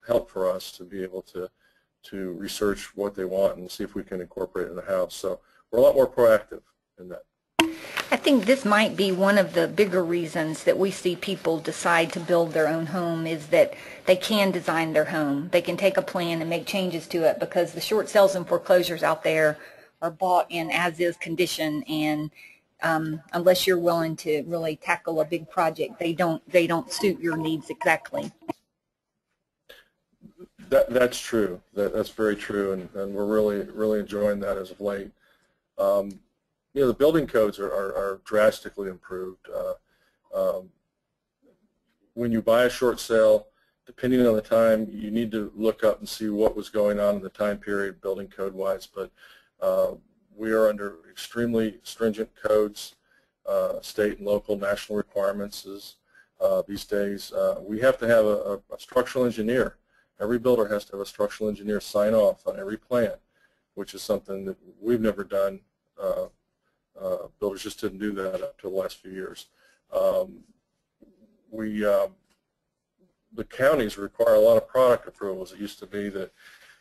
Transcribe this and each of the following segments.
help for us to be able to research what they want and see if we can incorporate it in the house. So we're a lot more proactive in that. I think this might be one of the bigger reasons that we see people decide to build their own home, is that they can design their home. They can take a plan and make changes to it, because the short sales and foreclosures out there are bought in as-is condition, and unless you're willing to really tackle a big project, they don't suit your needs exactly. That's true. That's very true, and we're really enjoying that as of late. You know, the building codes are drastically improved. When you buy a short sale, depending on the time, you need to look up and see what was going on in the time period building code-wise. But we are under extremely stringent codes, state and local, national requirements these days. We have to have a structural engineer. Every builder has to have a structural engineer sign off on every plan, which is something that we've never done. Builders just didn't do that up to the last few years. The counties require a lot of product approvals. It used to be that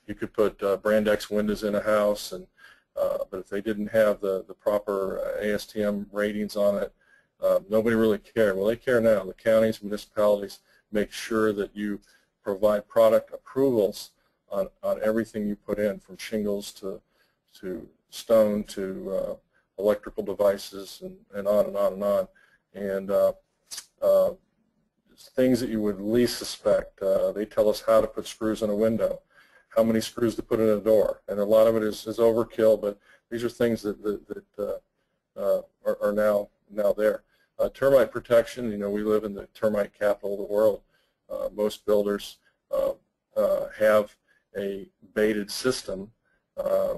you could put brand X windows in a house, and but if they didn't have the proper ASTM ratings on it, nobody really cared. Well, they care now. The counties, municipalities make sure that you provide product approvals on everything you put in, from shingles to stone to electrical devices, and on and on and on. And things that you would least suspect. They tell us how to put screws in a window, how many screws to put in a door, and a lot of it is overkill, but these are things that are now there. Termite protection, you know, we live in the termite capital of the world. Most builders have a baited system.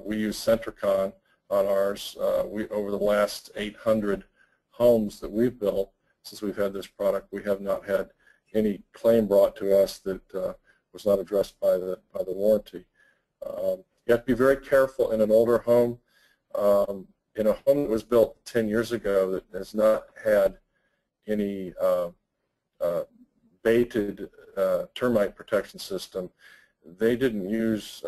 We use Centricon on ours. Over the last 800 homes that we've built since we've had this product, we have not had any claim brought to us that was not addressed by the warranty. You have to be very careful in an older home. In a home that was built 10 years ago that has not had any baited termite protection system, they didn't use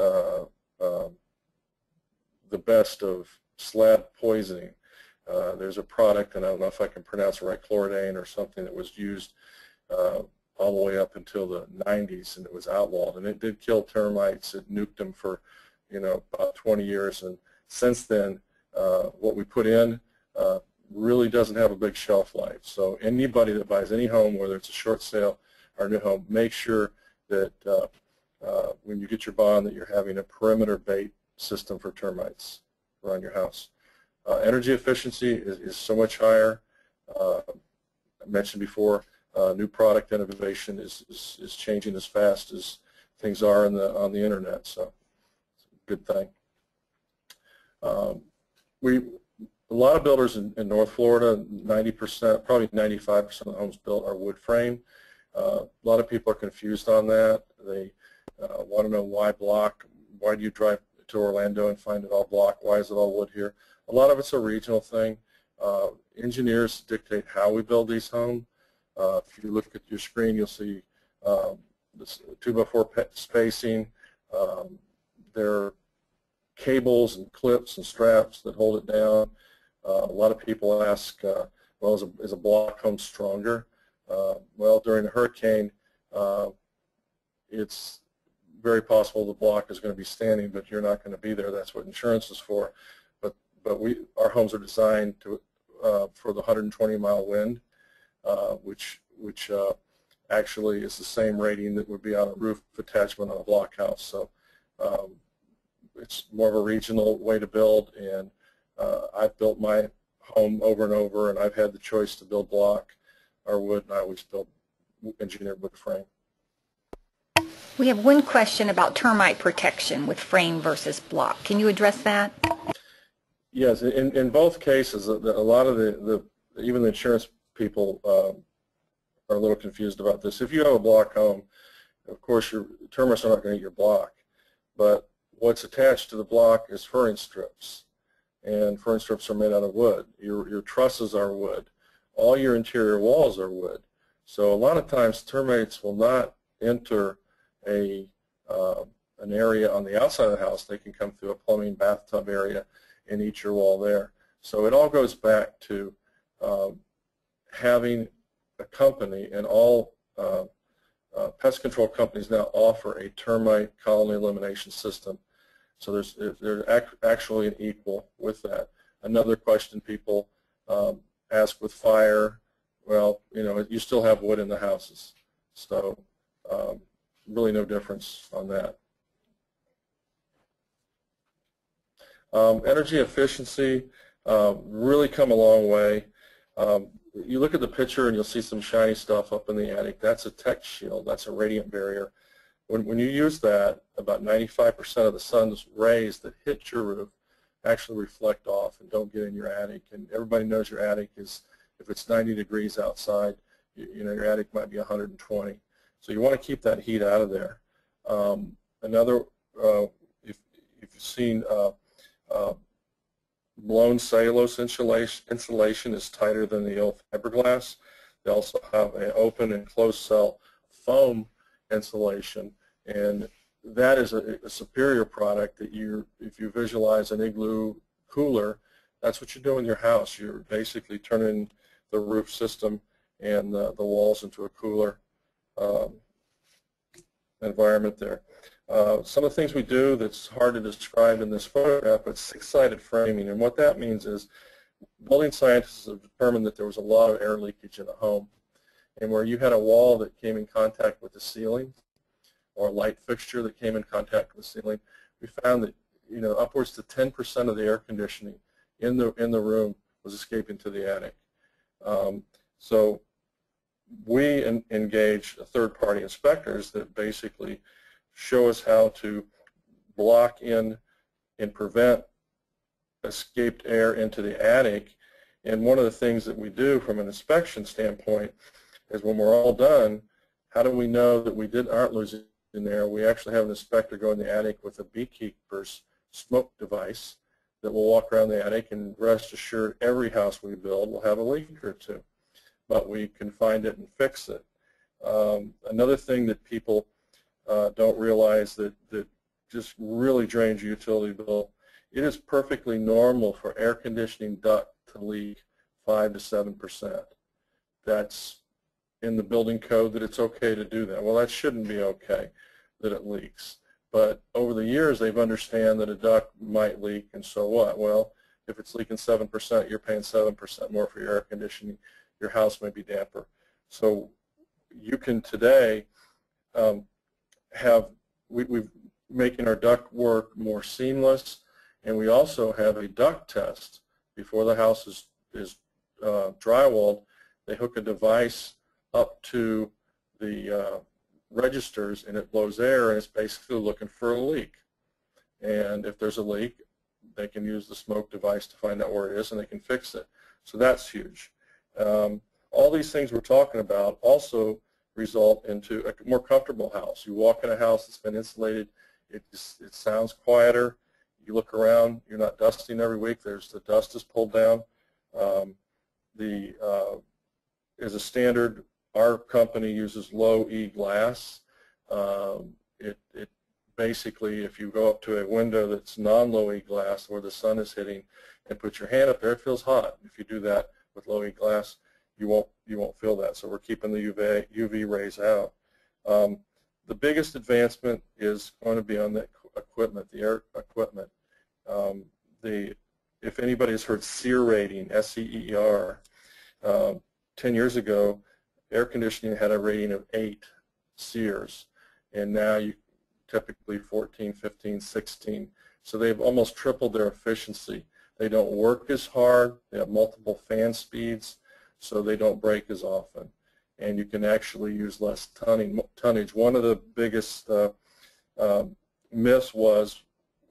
the best of slab poisoning. There's a product, and I don't know if I can pronounce it right, chloridane or something, that was used all the way up until the 90s, and it was outlawed. And it did kill termites. It nuked them for, you know, about 20 years. And since then, what we put in really doesn't have a big shelf life. So anybody that buys any home, whether it's a short sale or a new home, make sure that when you get your bond that you're having a perimeter bait system for termites around your house. Energy efficiency is so much higher. I mentioned before, new product innovation is changing as fast as things are on the internet, so it's a good thing. A lot of builders in North Florida, 90%, probably 95% of the homes built are wood frame. A lot of people are confused on that. They want to know why block. Why do you drive to Orlando and find it all block? Why is it all wood here? A lot of it's a regional thing. Engineers dictate how we build these homes. If you look at your screen, you'll see this 2x4 spacing. There are cables and clips and straps that hold it down. A lot of people ask, well, is a block home stronger? Well, during a hurricane, it's very possible the block is going to be standing, but you're not going to be there. That's what insurance is for. But our homes are designed to for the 120-mile wind, which actually is the same rating that would be on a roof attachment on a block house. So it's more of a regional way to build, and I've built my home over and over, and I've had the choice to build block or wood, and I always build engineered wood frame. We have one question about termite protection with frame versus block. Can you address that? Yes, in both cases, a lot of even the insurance people are a little confused about this. If you have a block home, of course your termites are not going to eat your block, but what's attached to the block is furring strips, and furring strips are made out of wood. Your trusses are wood. All your interior walls are wood. So a lot of times termites will not enter an area on the outside of the house, they can come through a plumbing bathtub area and eat your wall there. So it all goes back to having a company, and all pest control companies now offer a termite colony elimination system. So there's actually an equal with that. Another question people ask with fire, well, you know, you still have wood in the houses. So really no difference on that. Energy efficiency, really come a long way. You look at the picture and you'll see some shiny stuff up in the attic. That's a tech shield. That's a radiant barrier. When you use that, about 95% of the sun's rays that hit your roof actually reflect off and don't get in your attic. And everybody knows your attic is, if it's 90 degrees outside, you know, your attic might be 120. So you want to keep that heat out of there. Another, if you've seen blown cellulose insulation is tighter than the old fiberglass. They also have an open and closed cell foam insulation, and that is a superior product that if you visualize an igloo cooler, that's what you're doing in your house. You're basically turning the roof system and the walls into a cooler environment there. Some of the things we do that's hard to describe in this photograph, but six-sided framing, and what that means is building scientists have determined that there was a lot of air leakage in a home, and where you had a wall that came in contact with the ceiling or a light fixture that came in contact with the ceiling, we found that, you know, upwards to 10% of the air conditioning in the room was escaping to the attic. So we engage third-party inspectors that basically show us how to block in and prevent escaped air into the attic. And one of the things that we do from an inspection standpoint is, when we're all done, how do we know that we aren't losing air? We actually have an inspector go in the attic with a beekeeper's smoke device that will walk around the attic, and rest assured every house we build will have a leak or two, but we can find it and fix it. Another thing that people don't realize that just really drains your utility bill, it is perfectly normal for air conditioning duct to leak 5 to 7%. That's in the building code, that it's okay to do that. Well, that shouldn't be okay that it leaks. But over the years, they've understand that a duct might leak, and so what? Well, if it's leaking 7%, you're paying 7% more for your air conditioning. Your house may be damper. So you can today we've making our duct work more seamless, and we also have a duct test before the house is drywalled. They hook a device up to the registers, and it blows air, and it's basically looking for a leak. And if there's a leak, they can use the smoke device to find out where it is, and they can fix it. So that's huge. All these things we're talking about also result into a more comfortable house. You walk in a house that's been insulated, it sounds quieter. You look around, you're not dusting every week. The dust is pulled down. As a standard, our company uses low E glass. It basically, if you go up to a window that's non-low E glass where the sun is hitting and put your hand up there, it feels hot. If you do that with low E glass, you won't feel that. So we're keeping the UV rays out. The biggest advancement is going to be on the equipment, the air equipment. If anybody has heard SEER rating, S-E-E-R, 10 years ago, air conditioning had a rating of 8 SEERs, and now you typically 14, 15, 16. So they've almost tripled their efficiency. They don't work as hard. They have multiple fan speeds, so they don't break as often. And you can actually use less tonnage. One of the biggest myths was,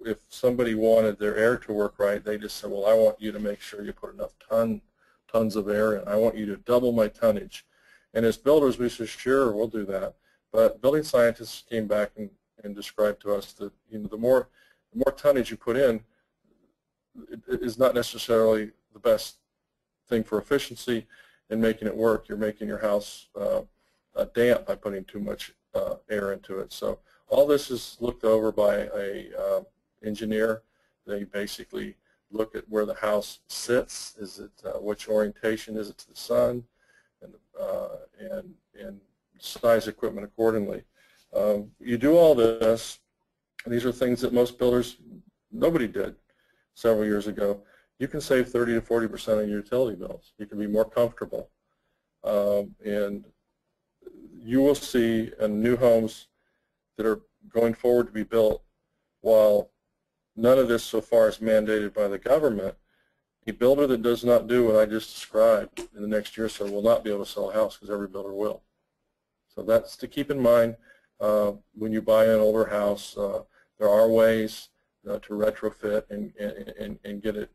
if somebody wanted their air to work right, they just said, well, I want you to make sure you put enough tons of air in. I want you to double my tonnage. And as builders, we said, sure, we'll do that. But building scientists came back and described to us that, you know, the more tonnage you put in, it is not necessarily the best thing for efficiency and making it work. You're making your house damp by putting too much air into it. So all this is looked over by a engineer. They basically look at where the house sits. Is it which orientation is it to the sun, and size equipment accordingly. You do all this. These are things that most builders, nobody did several years ago. You can save 30 to 40% of your utility bills. You can be more comfortable, and you will see in new homes that are going forward to be built, while none of this so far is mandated by the government, a builder that does not do what I just described in the next year or so will not be able to sell a house, because every builder will. So that's to keep in mind when you buy an older house. There are ways to retrofit and get it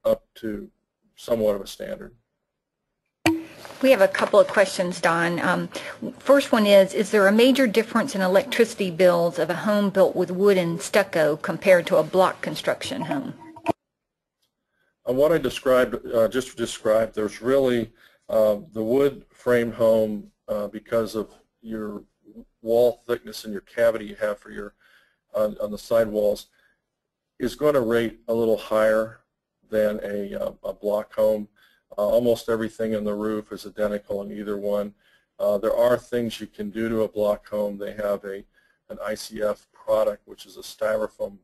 up to somewhat of a standard. We have a couple of questions, Don. First one is there a major difference in electricity bills of a home built with wood and stucco compared to a block construction home? What I just described, there's really the wood frame home, because of your wall thickness and your cavity you have for your on the side walls, is going to rate a little higher than a block home. Almost everything in the roof is identical in either one. There are things you can do to a block home. They have an ICF product, which is a styrofoam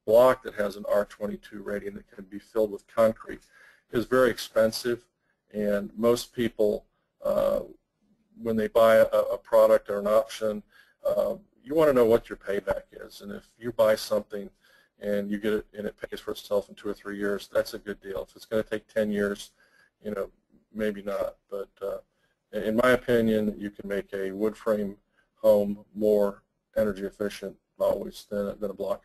block that has an R22 rating that can be filled with concrete. It's very expensive, and most people, when they buy a product or an option, you want to know what your payback is. And if you buy something and you get it and it pays for itself in 2 or 3 years, that's a good deal. If it's going to take 10 years, maybe not. But in my opinion, you can make a wood frame home more energy efficient always than a block home.